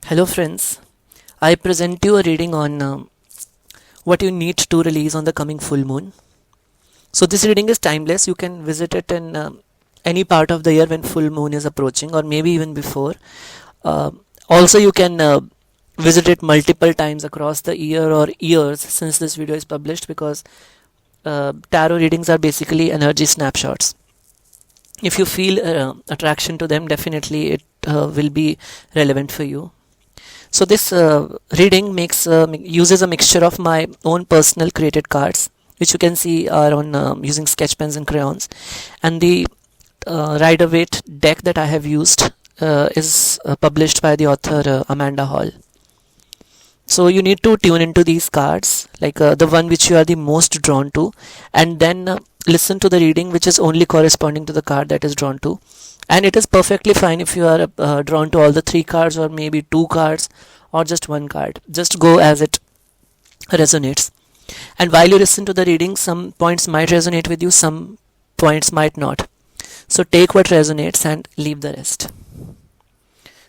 Hello friends, I present you a reading on what you need to release on the coming full moon. So this reading is timeless. You can visit it in any part of the year when full moon is approaching, or maybe even before. Uh, Also you can visit it multiple times across the year or years since this video is published, because tarot readings are basically energy snapshots. If you feel attraction to them, definitely it will be relevant for you. So this reading uses a mixture of my own personal created cards, which you can see are on using sketch pens and crayons, and the Rider-Waite deck that I have used is published by the author Amanda Hall. So you need to tune into these cards, like the one which you are the most drawn to, and then listen to the reading which is only corresponding to the card that is drawn to. And it is perfectly fine if you are drawn to all the 3 cards, or maybe 2 cards, or just 1 card. Just go as it resonates. And while you listen to the reading, some points might resonate with you, some points might not. So take what resonates and leave the rest.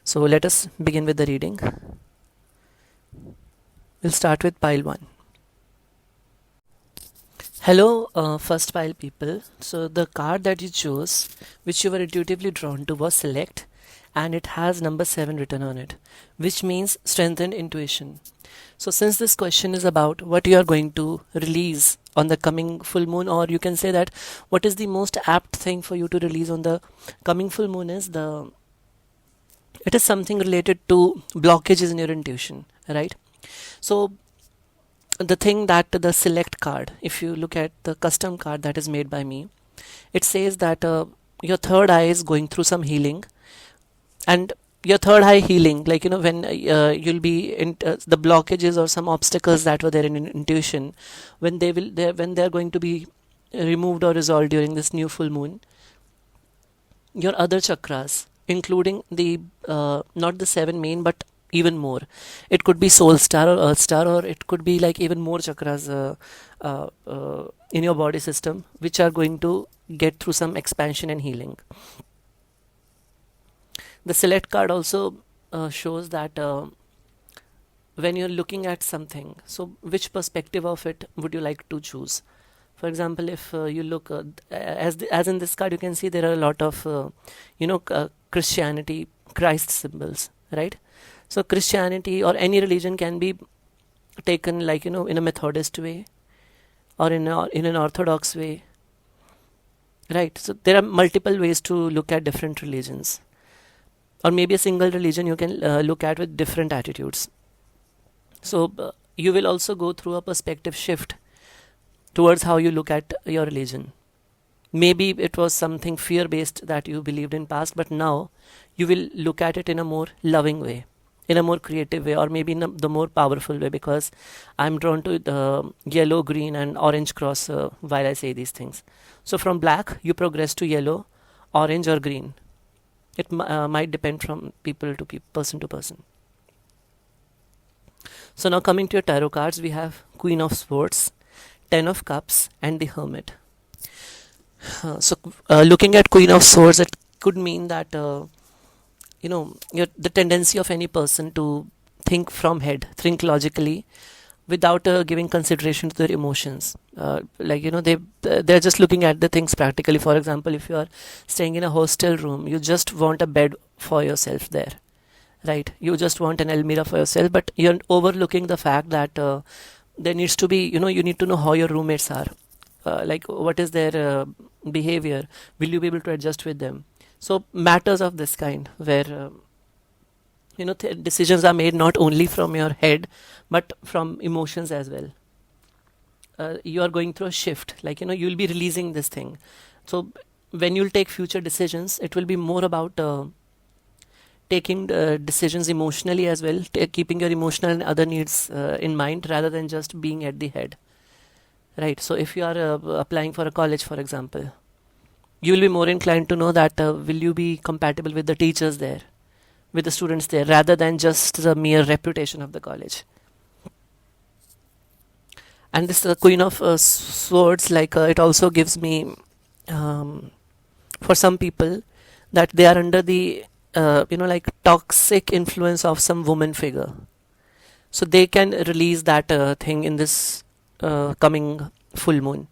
So let us begin with the reading. We'll start with pile 1. Hello, first pile people. So the card that you chose, which you were intuitively drawn to, was select, and it has number 7 written on it, which means strengthened intuition. So since this question is about what you are going to release on the coming full moon, or you can say that what is the most apt thing for you to release on the coming full moon, it is something related to blockages in your intuition, right? So the thing that the select card, if you look at the custom card that is made by me, it says that your third eye is going through some healing. And your third eye healing, like when you'll be in the blockages or some obstacles that were there in intuition, when they're going to be removed or resolved during this new full moon, your other chakras, including the not the 7 main, but even more. It could be soul star or earth star, or it could be like even more chakras in your body system, which are going to get through some expansion and healing. The select card also shows that when you're looking at something, so which perspective of it would you like to choose? For example, if you look as in this card, you can see there are a lot of Christianity, Christ symbols, right? So Christianity or any religion can be taken like in a Methodist way, or in an Orthodox way, right? So there are multiple ways to look at different religions, or maybe a single religion you can look at with different attitudes. So you will also go through a perspective shift towards how you look at your religion. Maybe it was something fear-based that you believed in past, but now you will look at it in a more loving way, in a more creative way, or maybe in the more powerful way, because I'm drawn to the yellow, green and orange cross while I say these things. So from black you progress to yellow, orange or green. It might depend from people to person to person. So now coming to your tarot cards, we have Queen of Swords, 10 of Cups and the Hermit. So looking at Queen of Swords, it could mean that the tendency of any person to think from head, think logically, without giving consideration to their emotions. They're just looking at the things practically. For example, if you are staying in a hostel room, you just want a bed for yourself there, right? You just want an almirah for yourself, but you're overlooking the fact that there needs to be, you need to know how your roommates are, like what is their behavior, will you be able to adjust with them? So matters of this kind, where decisions are made not only from your head but from emotions as well. You are going through a shift, like you'll be releasing this thing. So when you'll take future decisions, it will be more about taking decisions emotionally as well, keeping your emotional and other needs in mind, rather than just being at the head, right? So if you are applying for a college, for example, you will be more inclined to know that will you be compatible with the teachers there, with the students there, rather than just the mere reputation of the college. And this Queen of Swords, it also gives me, for some people, that they are under the like toxic influence of some woman figure. So they can release that thing in this coming full moon.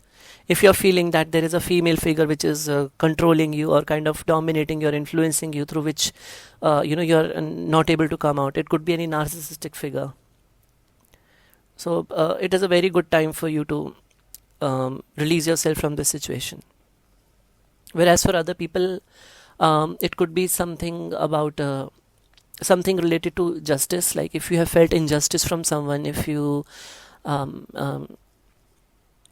If you're feeling that there is a female figure which is controlling you or kind of dominating you or influencing you, through which you're not able to come out, it could be any narcissistic figure. So it is a very good time for you to release yourself from this situation. Whereas for other people, it could be something about something related to justice. Like if you have felt injustice from someone, if you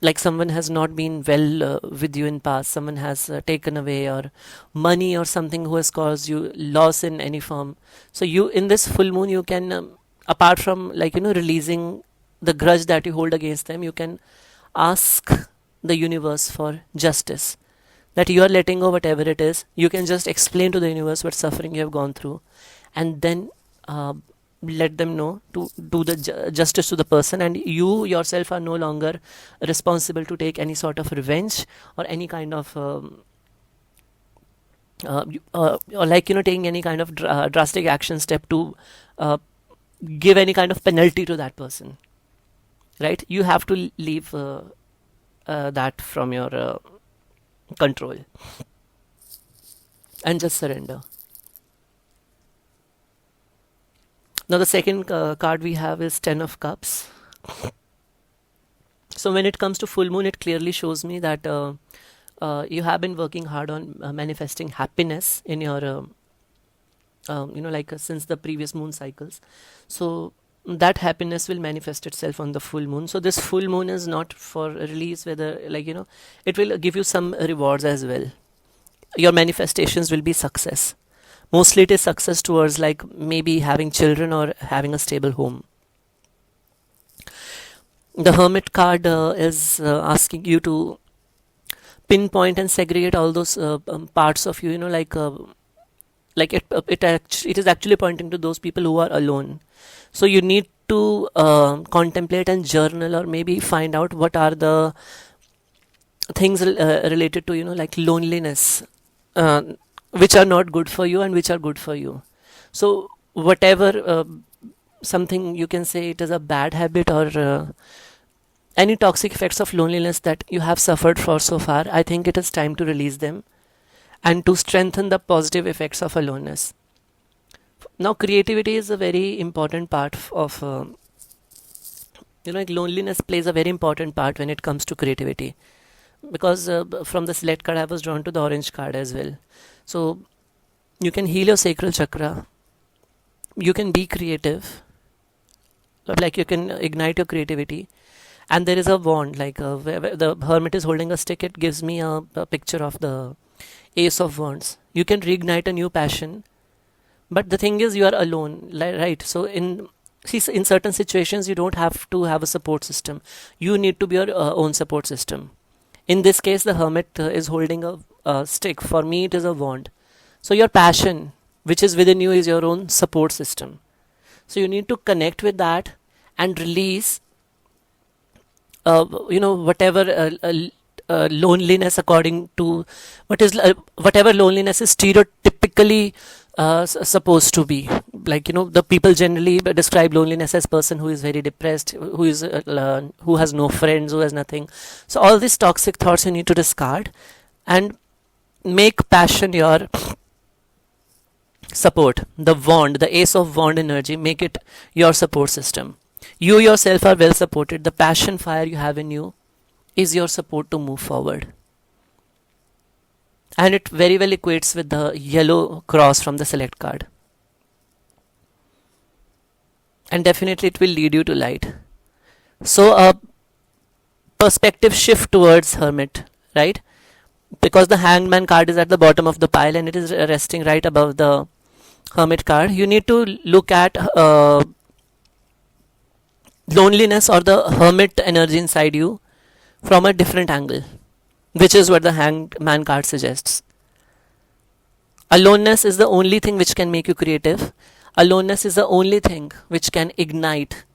like someone has not been well with you in past, someone has taken away or money or something who has caused you loss in any form. So you, in this full moon, you can apart from releasing the grudge that you hold against them, you can ask the universe for justice, that you are letting go whatever it is. You can just explain to the universe what suffering you have gone through, and then let them know to do the justice to the person, and you yourself are no longer responsible to take any sort of revenge or any kind of or taking any kind of drastic action step to give any kind of penalty to that person, right? You have to leave that from your control and just surrender. Now the second card we have is 10 of Cups. So when it comes to full moon, it clearly shows me that you have been working hard on manifesting happiness in your since the previous moon cycles. So that happiness will manifest itself on the full moon. So this full moon is not for release, whether it will give you some rewards as well. Your manifestations will be success. Mostly it is success towards maybe having children or having a stable home. The Hermit card is asking you to pinpoint and segregate all those parts of you, it is actually pointing to those people who are alone. So you need to contemplate and journal, or maybe find out what are the things related to loneliness, which are not good for you and which are good for you. So whatever something you can say it is a bad habit or any toxic effects of loneliness that you have suffered for so far, I think it is time to release them and to strengthen the positive effects of aloneness. Now creativity is a very important part of loneliness plays a very important part when it comes to creativity, because from the select card I was drawn to the orange card as well. So you can heal your sacral chakra, you can be creative, you can ignite your creativity. And there is a wand, where the hermit is holding a stick. It gives me a picture of the Ace of Wands. You can reignite a new passion, but the thing is you are alone, right? So in certain situations you don't have to have a support system. You need to be your own support system. In this case, the hermit is holding a stick. For me, it is a wand. So your passion, which is within you, is your own support system. So you need to connect with that and release, whatever loneliness, according to whatever loneliness is stereotypically supposed to be. The people generally describe loneliness as person who is very depressed, who has no friends, who has nothing. So all these toxic thoughts you need to discard and make passion your support. The wand, the Ace of Wand energy, make it your support system. You yourself are well supported. The passion fire you have in you is your support to move forward. And it very well equates with the yellow cross from the select card. And definitely it will lead you to light. So a perspective shift towards hermit, right? Because the hangman card is at the bottom of the pile and it is resting right above the hermit card. You need to look at loneliness or the hermit energy inside you from a different angle, which is what the hangman card suggests. Aloneness is the only thing which can make you creative. Aloneness is the only thing which can ignite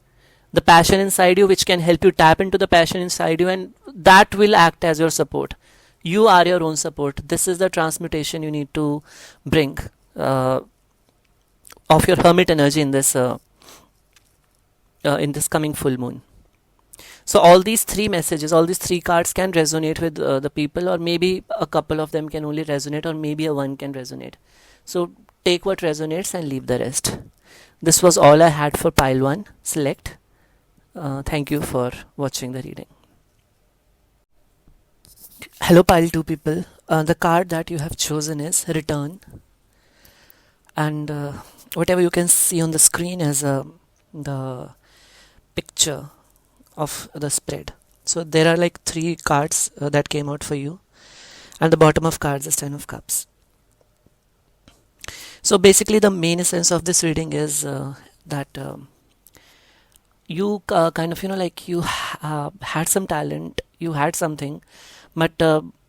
the passion inside you, which can help you tap into the passion inside you, and that will act as your support. You are your own support. This is the transmutation you need to bring. of your hermit energy in this coming full moon. So all these three messages, all these three cards can resonate with the people, or maybe a couple of them can only resonate, or maybe a one can resonate. So take what resonates and leave the rest. This was all I had for pile 1. Select. Thank you for watching the reading. Hello pile 2 people. The card that you have chosen is Return, and whatever you can see on the screen is the picture of the spread. So there are like 3 cards that came out for you, and the bottom of cards is 10 of cups. So basically the main essence of this reading is that you kind of, like you had some talent, you had something, but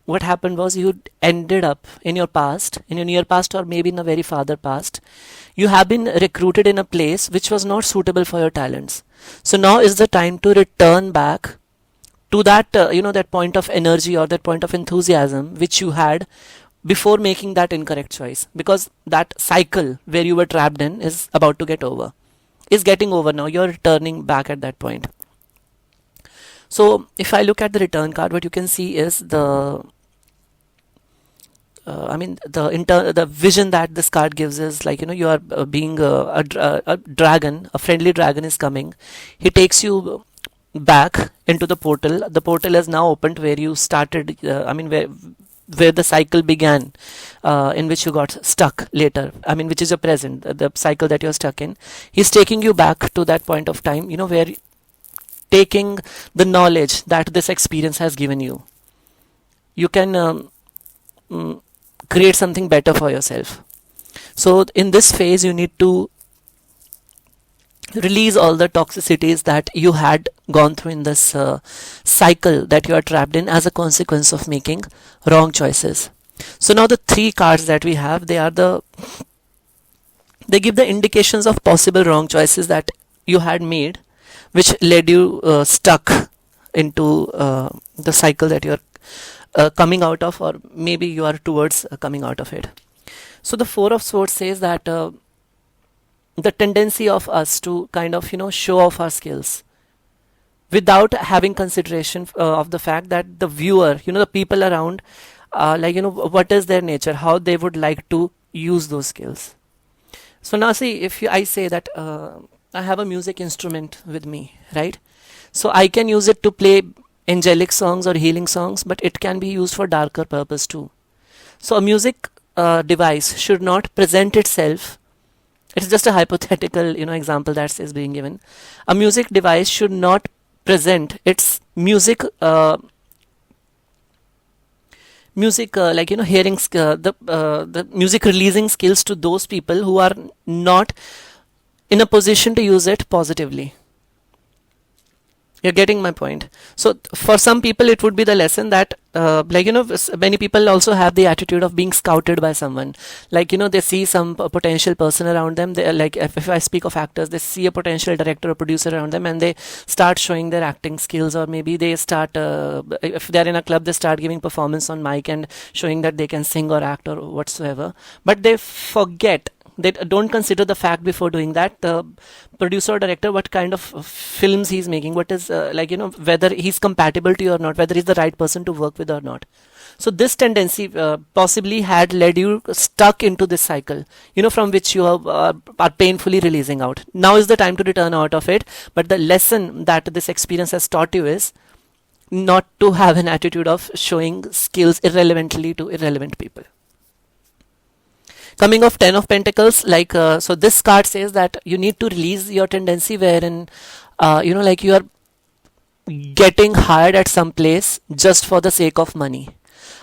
what happened was you ended up in your past, in your near past, or maybe in a very farther past, you have been recruited in a place which was not suitable for your talents. So now is the time to return back to that that point of energy or that point of enthusiasm which you had before making that incorrect choice, because that cycle where you were trapped in is about to get over, is getting over now. You're returning back at that point. So if I look at the return card, what you can see is the the vision that this card gives is like, you are being a dragon, a friendly dragon is coming. He takes you back into the portal. The portal is now opened where you started, where the cycle began, in which you got stuck later, which is your present, the cycle that you're stuck in. He's taking you back to that point of time, where taking the knowledge that this experience has given you, you can create something better for yourself. So in this phase, you need to release all the toxicities that you had gone through in this cycle that you are trapped in as a consequence of making wrong choices. So now the 3 cards that we have, they give the indications of possible wrong choices that you had made, which led you stuck into the cycle that you're coming out of, or maybe you are towards coming out of it. So the 4 of Swords says that the tendency of us to kind of show off our skills without having consideration of the fact that the viewer, the people around, what is their nature, how they would like to use those skills. So now see, if I say that I have a music instrument with me, right? So I can use it to play angelic songs or healing songs, but it can be used for darker purpose too. So a music device should not present itself. It's just a hypothetical, example that is being given. A music device should not present its music, hearing, the music releasing skills to those people who are not in a position to use it positively. You're getting my point. So for some people it would be the lesson that many people also have the attitude of being scouted by someone. They see some potential person around them. They, like if I speak of actors, they see a potential director or producer around them, and they start showing their acting skills, or maybe they start if they're in a club, they start giving performance on mic and showing that they can sing or act or whatsoever. But they forget, they don't consider the fact before doing that, the producer or director, what kind of films he's making, what is whether he's compatible to you or not, whether he's the right person to work with or not. So this tendency possibly had led you stuck into this cycle, from which you are painfully releasing out. Now is the time to return out of it. But the lesson that this experience has taught you is not to have an attitude of showing skills irrelevantly to irrelevant people. Coming of 10 of Pentacles, so this card says that you need to release your tendency wherein, you are getting hired at some place just for the sake of money.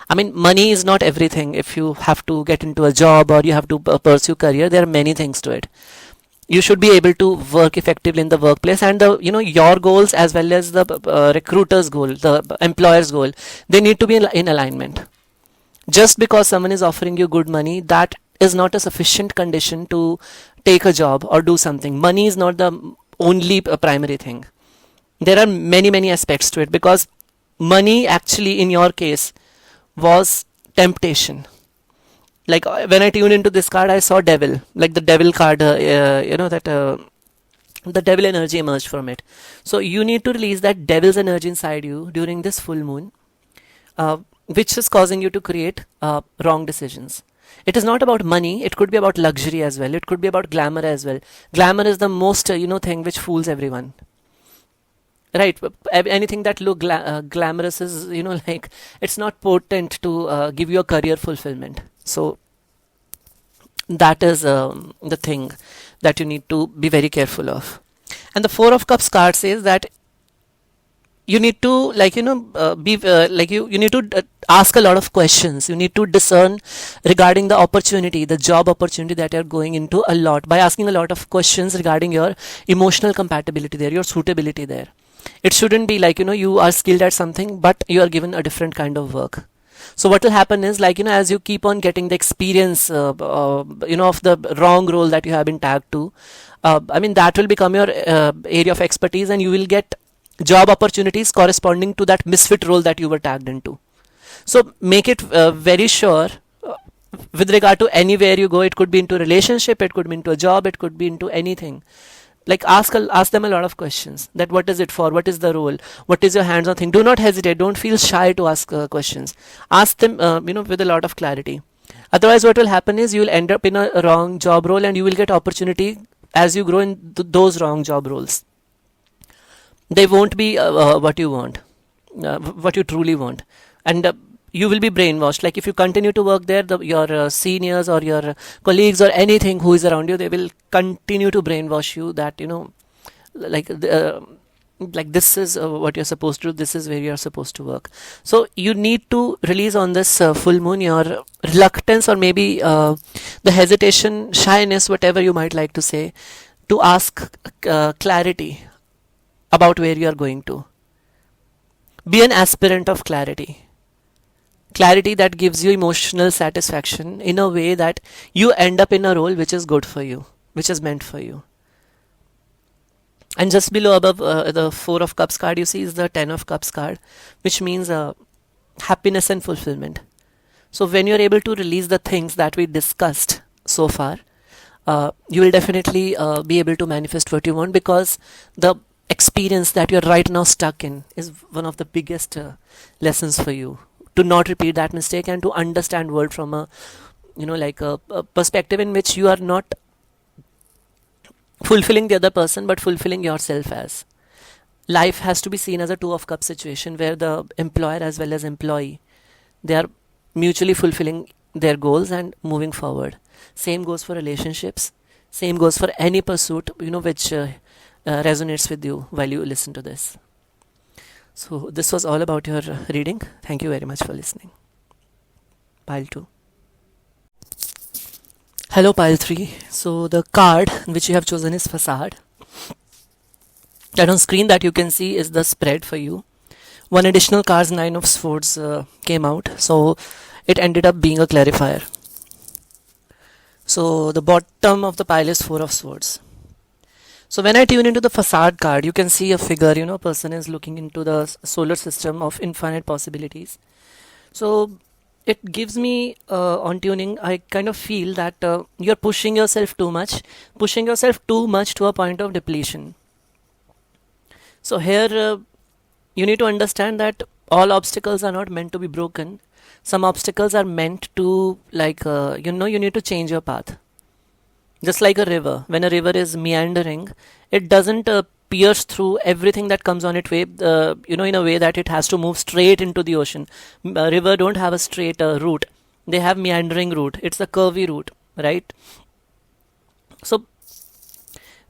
Money is not everything. If you have to get into a job or you have to pursue career, there are many things to it. You should be able to work effectively in the workplace, and your goals as well as the recruiter's goal, the employer's goal, they need to be in alignment. Just because someone is offering you good money, that is not a sufficient condition to take a job or do something. Money is not the only primary thing. There are many aspects to it, because money actually in your case was temptation. Like when I tuned into this card, I saw devil, like the devil card, the devil energy emerged from it. So you need to release that devil's energy inside you during this full moon, which is causing you to create wrong decisions. It is not about money. It could be about luxury as well. It could be about glamour as well. Glamour is the most thing which fools everyone, right? Anything that look glamorous is like it's not potent to give you a career fulfillment. So that is the thing that you need to be very careful of. And the Four of Cups card says that you need to be you need to ask a lot of questions. You need to discern regarding the opportunity, the job opportunity that you're going into a lot, by asking a lot of questions regarding your emotional compatibility there, your suitability there. It shouldn't be like you are skilled at something but you are given a different kind of work. So what will happen is as you keep on getting the experience of the wrong role that you have been tagged to, that will become your area of expertise, and you will get job opportunities corresponding to that misfit role that you were tagged into. So make it very sure with regard to anywhere you go. It could be into a relationship, it could be into a job, it could be into anything. Like ask them a lot of questions. That what is it for? What is the role? What is your hands-on thing? Do not hesitate. Don't feel shy to ask questions. Ask them, with a lot of clarity. Otherwise, what will happen is you will end up in a wrong job role, and you will get opportunity as you grow in those wrong job roles. They won't be what you want, what you truly want, and you will be brainwashed. Like if you continue to work there, your seniors or your colleagues or anything who is around you, they will continue to brainwash you that like this is what you're supposed to do, this is where you're supposed to work. So you need to release on this full moon your reluctance, or maybe the hesitation, shyness, whatever you might like to say, to ask clarity about where you are going to. Be an aspirant of clarity that gives you emotional satisfaction in a way that you end up in a role which is good for you, which is meant for you. And just below, above the Four of Cups card, you see is the Ten of Cups card, which means happiness and fulfillment. So when you're able to release the things that we discussed so far, you will definitely be able to manifest what you want, because the experience that you're right now stuck in is one of the biggest lessons for you, to not repeat that mistake and to understand world from a a perspective in which you are not fulfilling the other person but fulfilling yourself. As life has to be seen as a Two of Cups situation, where the employer as well as employee, they are mutually fulfilling their goals and moving forward. Same goes for relationships, same goes for any pursuit which resonates with you while you listen to this. So this was all about your reading. Thank you very much for listening. Pile 2. Hello Pile 3. So the card which you have chosen is Facade. That on screen that you can see is the spread for you. One additional card, Nine of Swords, came out. So it ended up being a clarifier. So the bottom of the pile is Four of Swords. So when I tune into the Facade card, you can see a figure, a person is looking into the solar system of infinite possibilities. So it gives me, on tuning, I kind of feel that you're pushing yourself too much to a point of depletion. So here you need to understand that all obstacles are not meant to be broken. Some obstacles are meant to, you need to change your path. Just like a river, when a river is meandering, it doesn't pierce through everything that comes on its way, in a way that it has to move straight into the ocean. A river don't have a straight route. They have meandering route. It's a curvy route, right? So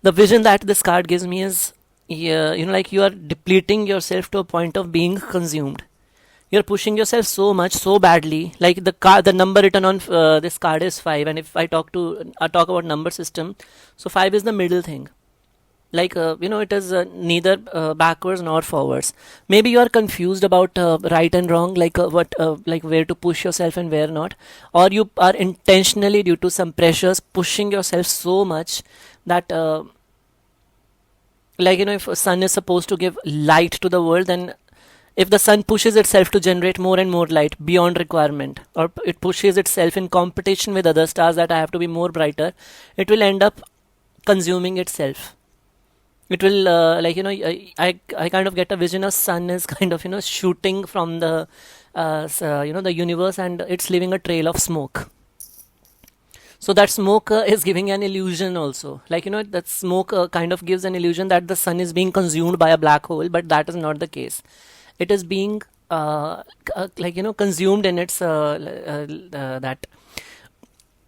the vision that this card gives me is, you are depleting yourself to a point of being consumed. You're pushing yourself so much, so badly. Like the number written on this card is 5, and if I talk about number system, so 5 is the middle thing. It is neither backwards nor forwards. Maybe you are confused about right and wrong, where to push yourself and where not, or you are intentionally, due to some pressures, pushing yourself so much that if a sun is supposed to give light to the world, then If the sun pushes itself to generate more and more light beyond requirement, or it pushes itself in competition with other stars that I have to be more brighter, it will end up consuming itself. It will I kind of get a vision of sun is kind of shooting from the the universe, and it's leaving a trail of smoke. So that smoke is giving an illusion also, that smoke kind of gives an illusion that the sun is being consumed by a black hole, but that is not the case. It is being consumed in its that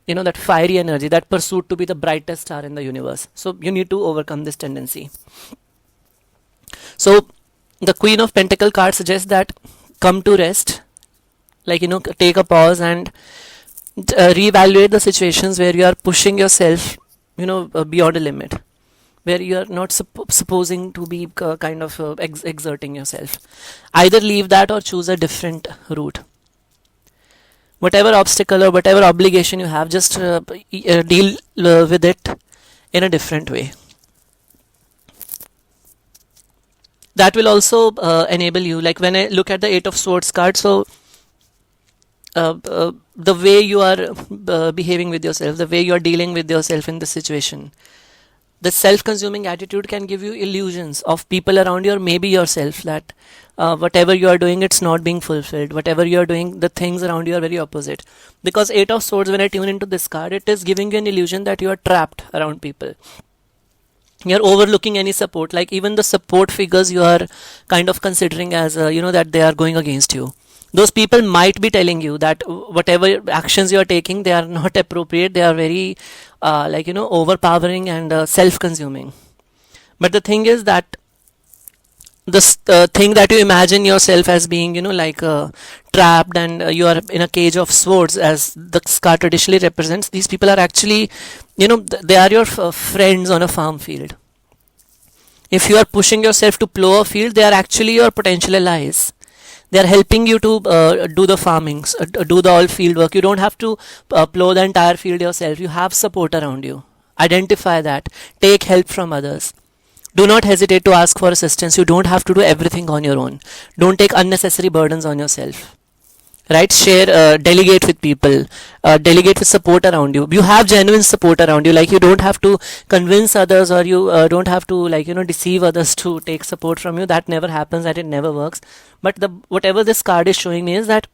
that fiery energy, that pursuit to be the brightest star in the universe. So you need to overcome this tendency. So the Queen of Pentacle card suggests that come to rest, take a pause and reevaluate the situations where you are pushing yourself beyond a limit, where you are not supposing to be exerting yourself. Either leave that or choose a different route. Whatever obstacle or whatever obligation you have, just deal with it in a different way. That will also enable you, like when I look at the Eight of Swords card, so the way you are behaving with yourself, the way you are dealing with yourself in this situation, the self-consuming attitude can give you illusions of people around you or maybe yourself, that whatever you are doing, it's not being fulfilled. Whatever you are doing, the things around you are very opposite. Because Eight of Swords, when I tune into this card, it is giving you an illusion that you are trapped around people. You're overlooking any support, like even the support figures you are kind of considering as that they are going against you. Those people might be telling you that whatever actions you are taking, they are not appropriate, they are very overpowering and self-consuming. But the thing is that this thing that you imagine yourself as being trapped and you are in a cage of swords, as the card traditionally represents, these people are actually they are your friends on a farm field. If you are pushing yourself to plow a field, they are actually your potential allies. They are helping you to do the farming, do the all field work. You don't have to plow the entire field yourself. You have support around you. Identify that. Take help from others. Do not hesitate to ask for assistance. You don't have to do everything on your own. Don't take unnecessary burdens on yourself. Right? Share, delegate with people, delegate with support around you. You have genuine support around you. Like, you don't have to convince others, or you don't have to deceive others to take support from you. That never happens, that it never works. But whatever this card is showing me is that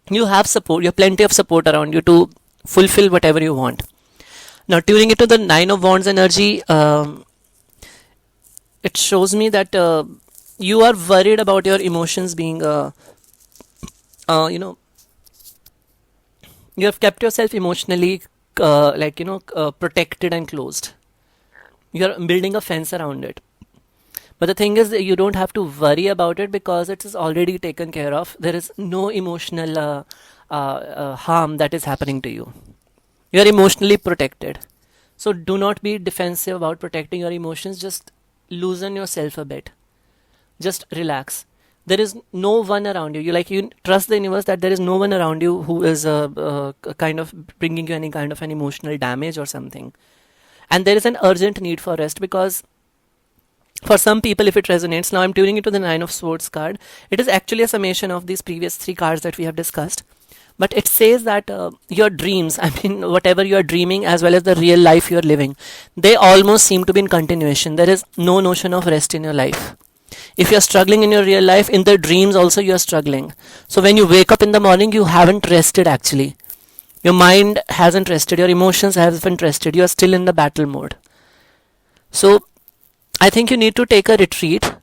you have support, you have plenty of support around you to fulfill whatever you want. Now, tuning into the Nine of Wands energy, it shows me that you are worried about your emotions being you have kept yourself emotionally protected and closed. You're building a fence around it. But the thing is that you don't have to worry about it because it is already taken care of. There is no emotional harm that is happening to you. You are emotionally protected. So do not be defensive about protecting your emotions. Just loosen yourself a bit. Just relax. There is no one around you. You trust the universe that there is no one around you who is kind of bringing you any kind of an emotional damage or something. And there is an urgent need for rest, because for some people, if it resonates, now I'm tuning into the Nine of Swords card. It is actually a summation of these previous three cards that we have discussed. But it says that your dreams, whatever you are dreaming as well as the real life you are living, they almost seem to be in continuation. There is no notion of rest in your life. If you are struggling in your real life, in the dreams also you are struggling. So when you wake up in the morning, you haven't rested actually. Your mind hasn't rested, your emotions haven't rested, you are still in the battle mode. So I think you need to take a retreat,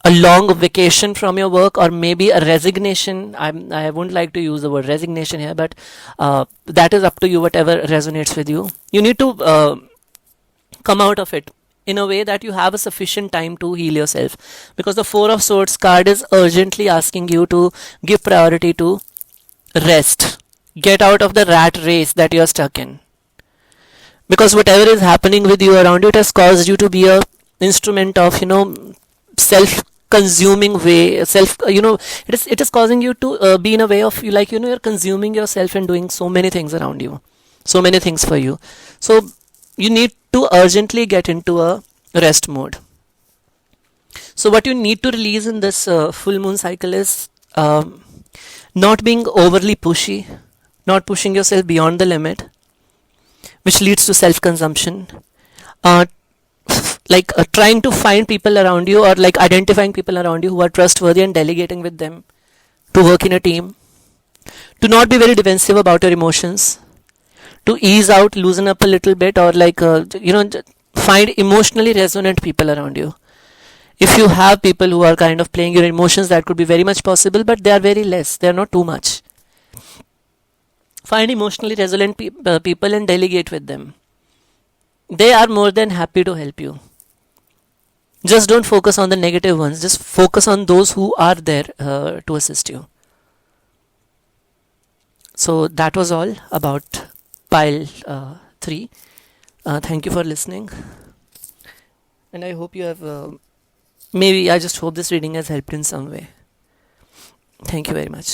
a long vacation from your work, or maybe a resignation. I wouldn't like to use the word resignation here, but that is up to you, whatever resonates with you. You need to come out of it in a way that you have a sufficient time to heal yourself, because the Four of Swords card is urgently asking you to give priority to rest. Get out of the rat race that you are stuck in, because whatever is happening with you around you, it has caused you to be a instrument of self-consuming way. It is causing you to be in a way of you're consuming yourself and doing so many things around you, so many things for you. So you need to urgently get into a rest mode. So what you need to release in this full moon cycle is not being overly pushy, not pushing yourself beyond the limit, which leads to self-consumption. Uh, trying to find people around you, or like identifying people around you who are trustworthy and delegating with them to work in a team. To not be very defensive about your emotions. To ease out, loosen up a little bit, or find emotionally resonant people around you. If you have people who are kind of playing your emotions, that could be very much possible, but they are very less. They are not too much. Find emotionally resonant people and delegate with them. They are more than happy to help you. Just don't focus on the negative ones. Just focus on those who are there to assist you. So that was all about pile 3. Thank you for listening. And I hope you have... maybe I just hope this reading has helped in some way. Thank you very much.